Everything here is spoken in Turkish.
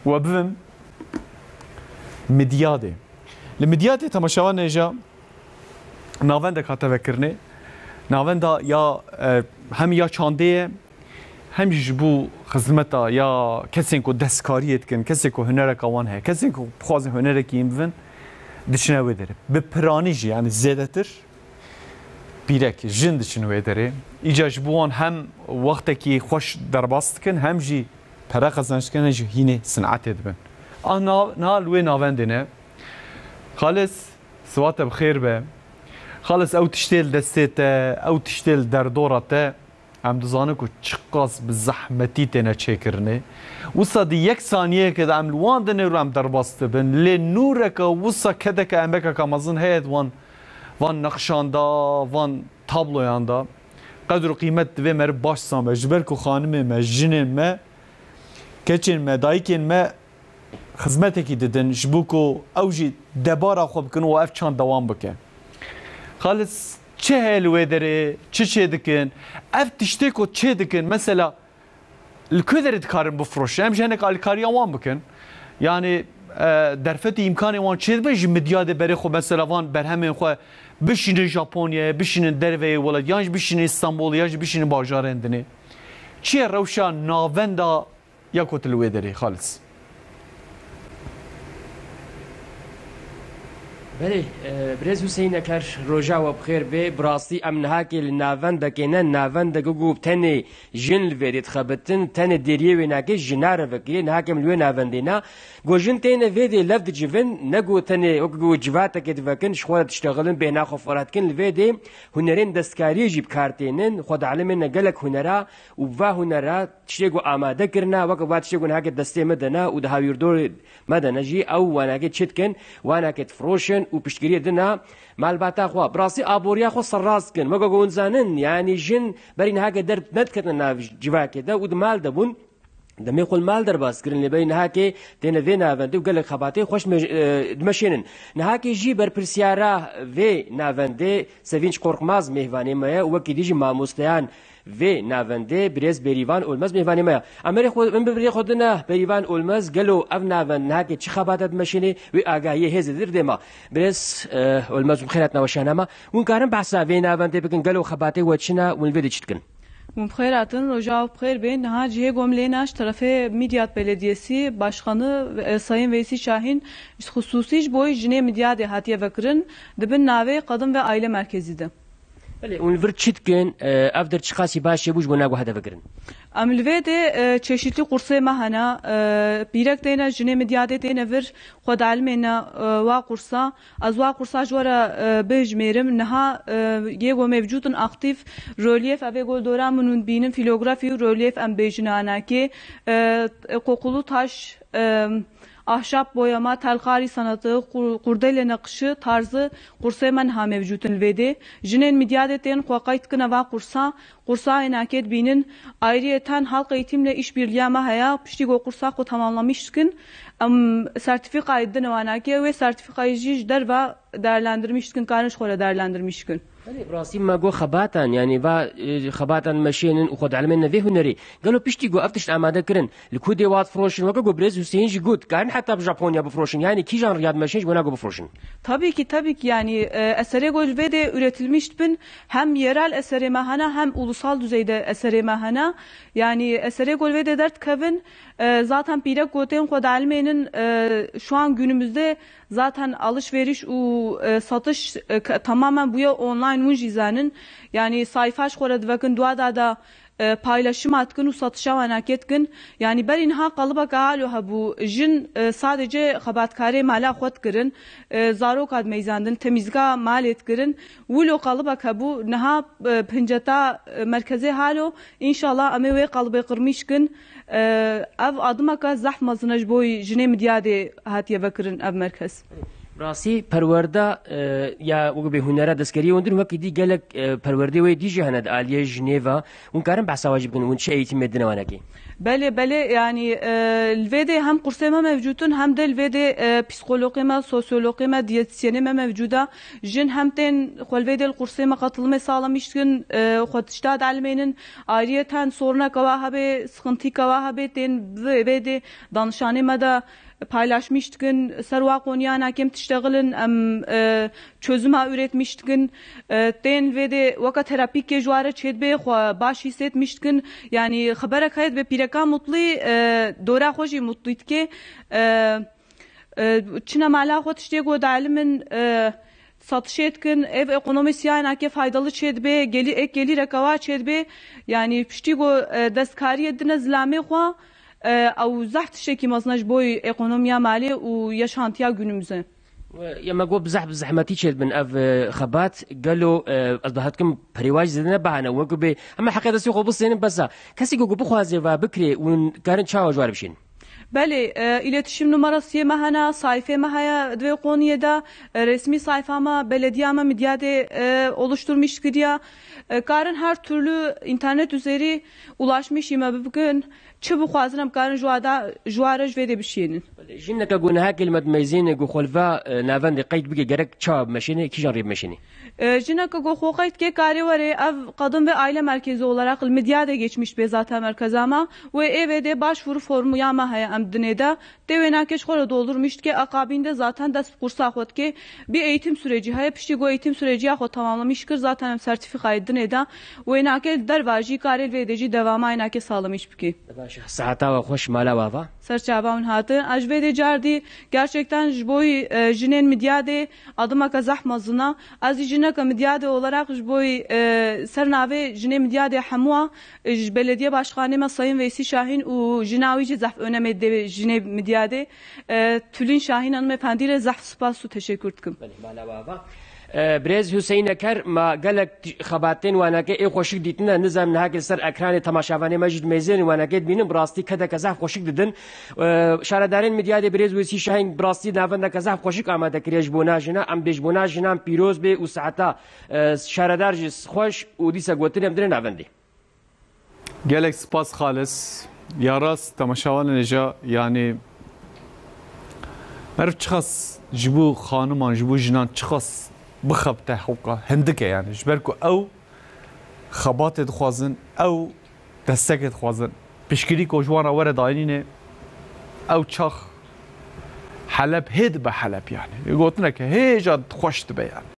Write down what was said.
وبفهم مديادة المديادة تماشاوان نجا ناوند كاتا فكرني ناوند يا هم يا چانديه هم جبو خدمتا يا كسين كو دستكاريت كن كسين كو هنرك وان هي كسين كو بخواز هنرك يمفن دشناوي داره بپرانيجي يعني زيادتر بيرك جن دشناوي داره ايجا جبوان هم وقتكي خوش درباست كن هم جي para kazançken ji hine sanat edibin. Na lwe navendine xalis swat bixêr be xalis ew tiştêl destê te ew tiştêl derdora te em dizane ku çiqas bi zehmetî têne çêkirinê wisa di yek saniyekê de em li wan dinê û em derbas dibin lê nûreka wisa kedeka emekeka mezin heye van nexşanda van tabloyan da qedr û qîmet divê me ri baş san be ji ber ku xanimê me jinên me keçên me dayikên me xizmetekî didin ji bo ku ew jî debara xwe bikin û ev çand dewam bike. Xalis çi heye li wê derê çi çê dikin ev tiştê ku çê dikin mesela li ku derê dikarin bifroşin em ji hinek alîkariya wan bikin yani derfetê îmkanê wan çê dibin ji midyadê berê xwe mesela van berhemên xwe bişînin Japonyayê bişînin derveyê welat yan jî bişînin İstanbolê yan jî bişînin bajarên dinê çi ye rewşa navenda یا کوتل ویدری خالص. بله برز حسین اکر روجا و بخیر به براستی امنها که لناوند کنن ناوند گوب تنی جن لویدت خبتن تن دیریه و ناگه جنار وکیل نهاکم لوی ناوندینا گوجن تن ویدی لفت جوون نگو تنی او جوات کد وکن شخوره تشتغلن بین اخو فرات کن لویدی هنرین دستکاری جیب کارتینن خود علم نگلک هنرا و با هنرا تشتگو آماده کرنا وک وات تشتگو نهاک دسته مدنا و ده هاویردور مدنا جی او وناگه چتکن وناگه فروشن و پشتگیری دنا مالباتا خو براسی آبوریا خو سراس کن مگو گونزانن یعنی جن برین هاگه درد ندکتن ناو جواکه ده و دمال دبون دمی خل مال در باز کرن لبی نهاکی تن وی ناوندی و گل خباتی خوش دمشینن نهاکی جی بر پرسیارا وی ناوندی سوینچ قرقماز مهوانی مایا و کی دیجی ماموستیان و ناونده برز بریوان اولمز میوانی ما امری خود من بری خودنا بریوان اولمز گلو اف ناون نهاکی چه خباتت ماشینی و آگاهی هز در دما برز اولمز بخیرات نوشانه ما اون کارم بحثا و ناونده بکن گلو خباتی و چنا ون ویدی چتکن Mubxeratın Roja Bxer Bey Naha Cihe Gomlenaş tarafı Midyat Belediyesi Başkanı Sayın Veysi Şahin hususi boy jine Midyat hatiye vekirin dibin nave kadın ve aile merkezide. بله اون ور چیتکن افدر چخاسی باشه بوش بنا گو هدف گرن. Amilvede çeşitli kursa mahana birak dena jine medyade dena ver xod almena wa kursa az wa kursa jwara bejmerim naha yego mevcudun aktif relief ave goldora munun binin filografi relief am bejnana ki kokulu taş ahşap boyama, telkari sanatı, kurdele nakışı tarzı kursa manha mevcutun vede. Jinen midyadeten kuakayt kınava kursa enaket binin ayrıyeten halk eğitimle işbirliği mahaya piştigo kursa ko tamamlamışkın. Sertifika edin vanaki ve sertifikayı jidder ve değerlendirmişkın, karnış kola değerlendirmişkün. براسي ما جو خباتان يعني با خباتان ماشينن وخد علمنا ذي هنري قالوا بيشتي جو افتش اماده كرن الكودي وات فروشن وكو بريز حسين جي جود كان حتى بجابونيا بفروشن yani ki jan riyad meşin buna go bufroşun. Tabii ki yani esere golvede üretilmiş bin hem yerel esere mahana hem ulusal düzeyde esere mahana yani esere golvede dert kavin zaten pirek goten kod almenin şu an günümüzde zaten alışveriş satış tamamen bu ya online mucizanın yani sayfaş korad bakın duada da paylaşım atkın satışa vanaket yani berin ha kalıba galu ha bu jin sadece habatkare mala xot kirin zarok ad meyzandın temizga mal etkirin vulo kalıba ha bu naha pincata merkeze halo inşallah amewe kalıba qırmışkın ev adıma ka zahmazınaj boy jine midyade hatiye vekirin ev merkez راسي پرورده یا وقت به هنر دستکاری وندر وقت دی گلک پرورده و دیجی هند آلیه جنیوا اون کارم بحث واجب کنن اون چه ایتی مدنه وانکی بله يعني الفيدي هم قرصي ما موجودون هم ده الفيدي بسيكولوجي ما سوسيولوجي ما ديتسياني ما موجودة جن هم تين خو الفيدي القرصي ما قتلمي سالميشتكن خو تشتاد علمينن آريتان soruna kavahabe sıkıntı kavahabe ten الفيدي danışani ma da paylaşmıştıkın serva konuya hakem tiştağılın çözüme üretmiştıkın ten ve de vaka terapik ke juara çedbe baş hissetmiştıkın yani habere kayıt ve pireka mutlu dora hoşi mutluydu ki çina mala xo tişte go dalimin satış etkin ev ekonomisi yani ki faydalı çedbe geli rekava çedbe yani pişti go deskari edine zlame xo او زحت شيء مصنج بوي اقونوميا مالي ويشانتيا günümüze. يما جو بزحمتي شد من اف خبات قالوا اصبحتكم بريواج زدنا بعنا وقبي اما حقيقه سوق بص بس كسي جو بخوازي وبكري وان كارن تشاو جوار بشين. Bəli, iletişim numarası mahana, sayfa mahaya dve koniyeda resmi sayfama, belediyama midyade oluşturmuş gidiyor. Karın her türlü internet üzeri ulaşmış ima bugün çabuk hazırım karın juaraj ve de bir şeyinin. جنك قلنا هاك المتميزين جو خلفا نافن قيد بقى جرك تشاب ماشيني كي جرب ماشيني. Jinaka Goxoqayt ki karivare ev kadın ve aile merkezi olarak medyada geçmiş be zaten merkezama ve evde başvuru formu yamahaya emdineda devenakeş xora doldurmuş ki akabinde zaten ders kursa xot ki bir eğitim süreci haya pişti go eğitim süreci xo tamamlamışkır zaten hem sertifika edineda ve nake dervaji karel ve edici devamı aynake sağlamış ki. Saata ve hoş mala vava. Serçabaun hatın ajvede cardi gerçekten jboy jinen medyade adıma kazahmazına azijine مدیاده olarak boy sernave jine mdiyade hamwa belediye başkanı ma Sayın Veysi Şahin u jinavici zaf önemli jine mdiyade Tülin Şahin hanımefendiyle zaf spasu teşekkür ettim. بريز حسين كر ما قالك خباتين وانا كي خوشك ديتنا نظام نهاك سر اكران تماشاواني مجد ميزين وانا كي بينم براستي كذا كذا خوشك ددن شاردارين مديا دي بريز وسي شاهين براستي نافن كذا خوشك اماده كريج بوناجنا ام بيج بوناجنا بيروز بي وساعتا شاردار جس خوش وديسا غوتن امدرن افندي gelek spas خالص ya rast tamaşavan neja yani merv çıkas jibu xanıman jibu jinan çıkas بخبته حقوقه هندكه يعني جبركو او خبات دخوازن او دستك دخوازن بشكري كو جوانا ورا داينينه او تشخ حلب هيد بحلب يعني يقولنا هيجا خوش تبي يعني